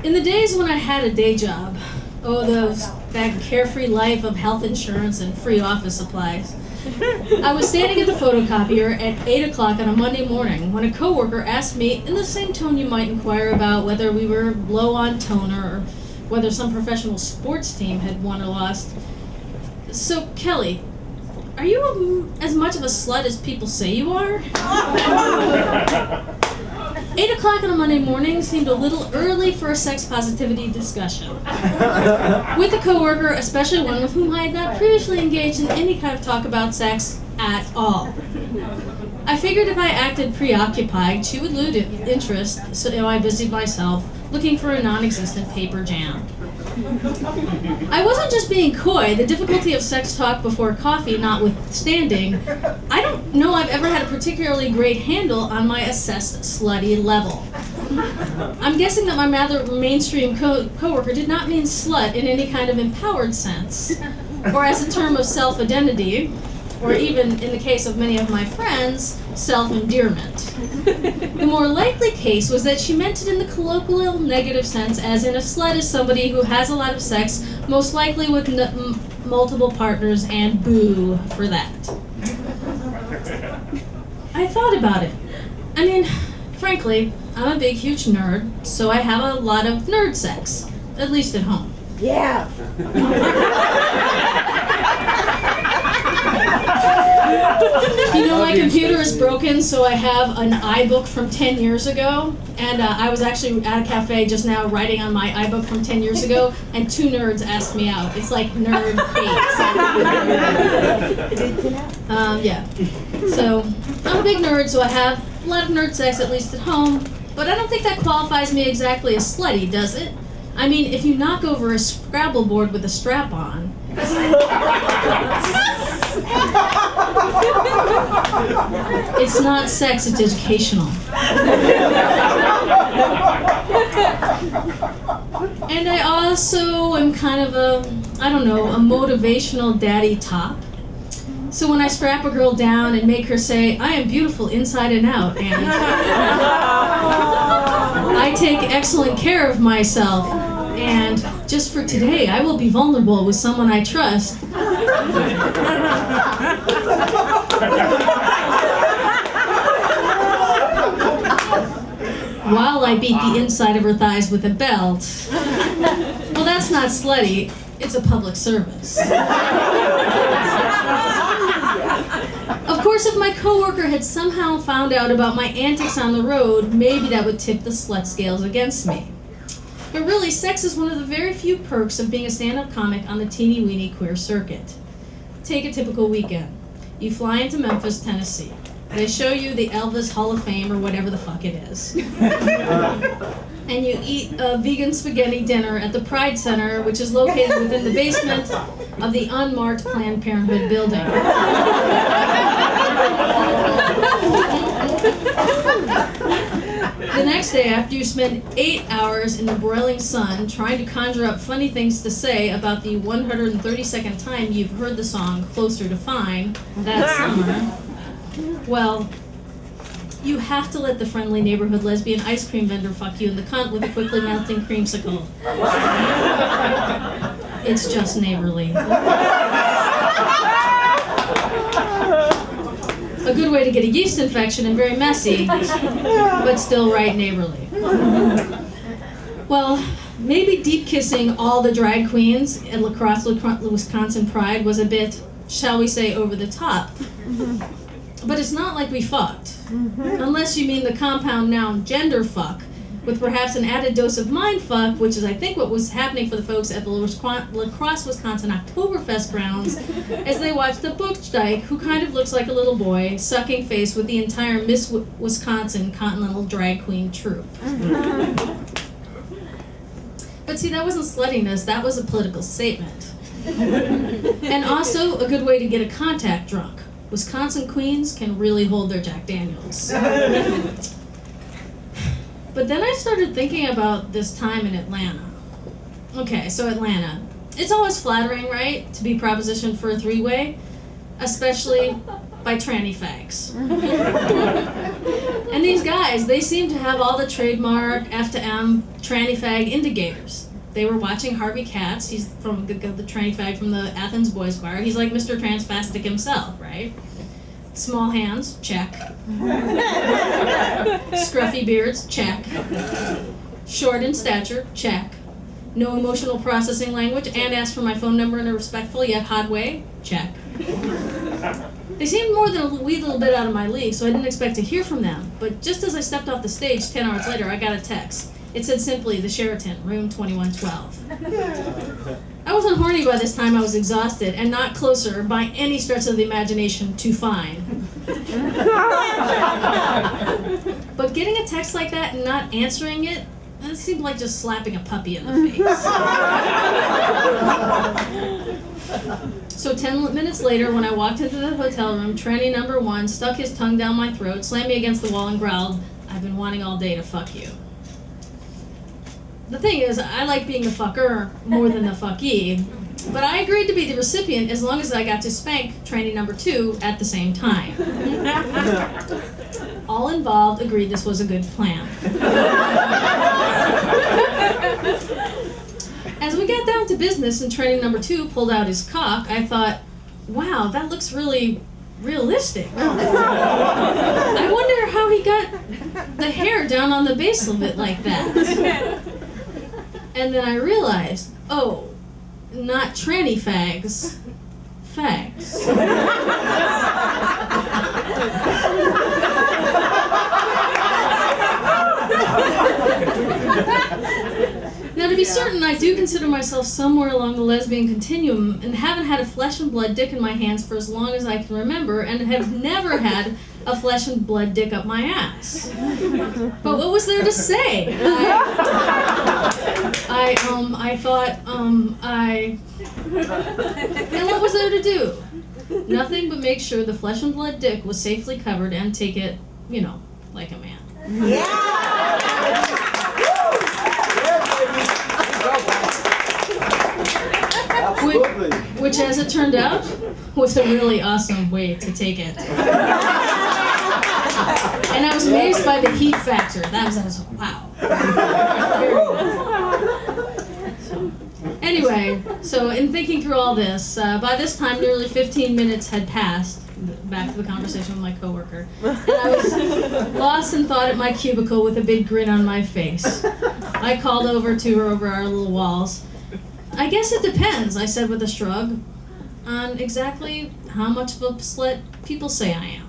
In the days when I had a day job, that carefree life of health insurance and free office supplies, I was standing at the photocopier at 8 o'clock on a Monday morning when a coworker asked me, in the same tone you might inquire about whether we were low on toner or whether some professional sports team had won or lost, "So, Kelly, are you as much of a slut as people say you are?" 8 o'clock on a Monday morning seemed a little early for a sex positivity discussion with a coworker, especially one with whom I had not previously engaged in any kind of talk about sex at all. I figured if I acted preoccupied, she would lose interest, so I busied myself looking for a non-existent paper jam. I wasn't just being coy. The difficulty of sex talk before coffee notwithstanding, I don't know I've ever had a particularly great handle on my assessed slutty level. I'm guessing that my rather mainstream coworker did not mean slut in any kind of empowered sense, or as a term of self-identity, or even, in the case of many of my friends, self-endearment. The more likely case was that she meant it in the colloquial negative sense, as in a slut is somebody who has a lot of sex, most likely with multiple partners, and boo for that. I thought about it. I mean, frankly, I'm a big, huge nerd, so I have a lot of nerd sex, at least at home. Yeah. You know, my computer is broken, so I have an iBook from 10 years ago, and I was actually at a cafe just now writing on my iBook from 10 years ago, and 2 nerds asked me out. It's like nerd hate. Yeah. So, I'm a big nerd, so I have a lot of nerd sex, at least at home, but I don't think that qualifies me exactly as slutty, does it? I mean, if you knock over a Scrabble board with a strap on, it's not sex, it's educational. And I also am kind of a motivational daddy top. So when I strap a girl down and make her say, "I am beautiful inside and out," and "I take excellent care of myself," and "just for today, I will be vulnerable with someone I trust," while I beat the inside of her thighs with a belt, well, that's not slutty, it's a public service. Of course, if my coworker had somehow found out about my antics on the road, maybe that would tip the slut scales against me. But really, sex is one of the very few perks of being a stand-up comic on the teeny-weeny queer circuit. Take a typical weekend. You fly into Memphis, Tennessee. They show you the Elvis Hall of Fame or whatever the fuck it is. And you eat a vegan spaghetti dinner at the Pride Center, which is located within the basement of the unmarked Planned Parenthood building. The next day, after you spend 8 hours in the broiling sun trying to conjure up funny things to say about the 132nd time you've heard the song Closer to Fine that summer, well, you have to let the friendly neighborhood lesbian ice cream vendor fuck you in the cunt with a quickly melting creamsicle. It's just neighborly. A good way to get a yeast infection and very messy, but still right neighborly. Well, maybe deep kissing all the drag queens at La Crosse, Wisconsin Pride was a bit, shall we say, over the top. But it's not like we fucked. Unless you mean the compound noun gender fuck, with perhaps an added dose of mind fuck, which is I think what was happening for the folks at the La Crosse, Wisconsin Oktoberfest grounds as they watched the Buchdyke, who kind of looks like a little boy, sucking face with the entire Miss Wisconsin Continental Drag Queen troupe. But see, that wasn't sluttiness, that was a political statement. And also a good way to get a contact drunk. Wisconsin queens can really hold their Jack Daniels. But then I started thinking about this time in Atlanta. Okay, so Atlanta. It's always flattering, right, to be propositioned for a 3-way? Especially by tranny fags. And these guys, they seem to have all the trademark F to M tranny fag indicators. They were watching Harvey Katz. He's from the tranny fag from the Athens Boys Choir. He's like Mr. Transvastic himself, right? Small hands, check. Scruffy beards, check. Short in stature, check. No emotional processing language, and asked for my phone number in a respectful yet hot way, check. They seemed more than a wee little bit out of my league, so I didn't expect to hear from them. But just as I stepped off the stage 10 hours later, I got a text. It said simply, the Sheraton, room 2112. I wasn't horny by this time. I was exhausted, and not closer, by any stretch of the imagination, to fine. But getting a text like that and not answering it, that seemed like just slapping a puppy in the face. So 10 minutes later, when I walked into the hotel room, tranny number 1 stuck his tongue down my throat, slammed me against the wall, and growled, "I've been wanting all day to fuck you." The thing is, I like being the fucker more than the fuckee, but I agreed to be the recipient as long as I got to spank tranny number 2 at the same time. All involved agreed this was a good plan. As we got down to business and tranny number 2 pulled out his cock, I thought, wow, that looks really realistic. I wonder how he got the hair down on the base of it like that. And then I realized, oh, not tranny fags, fags. Now, to be certain, I do consider myself somewhere along the lesbian continuum and haven't had a flesh and blood dick in my hands for as long as I can remember, and have never had a flesh and blood dick up my ass. But what was there to say? I thought, and what was there to do? Nothing but make sure the flesh and blood dick was safely covered and take it, you know, like a man. Which, as it turned out, was a really awesome way to take it. And I was amazed by the heat factor. That was wow. Anyway, so in thinking through all this, by this time nearly 15 minutes had passed, back to the conversation with my coworker, and I was lost in thought at my cubicle with a big grin on my face. I called over to her over our little walls. "I guess it depends," I said with a shrug, "on exactly how much of a slut people say I am."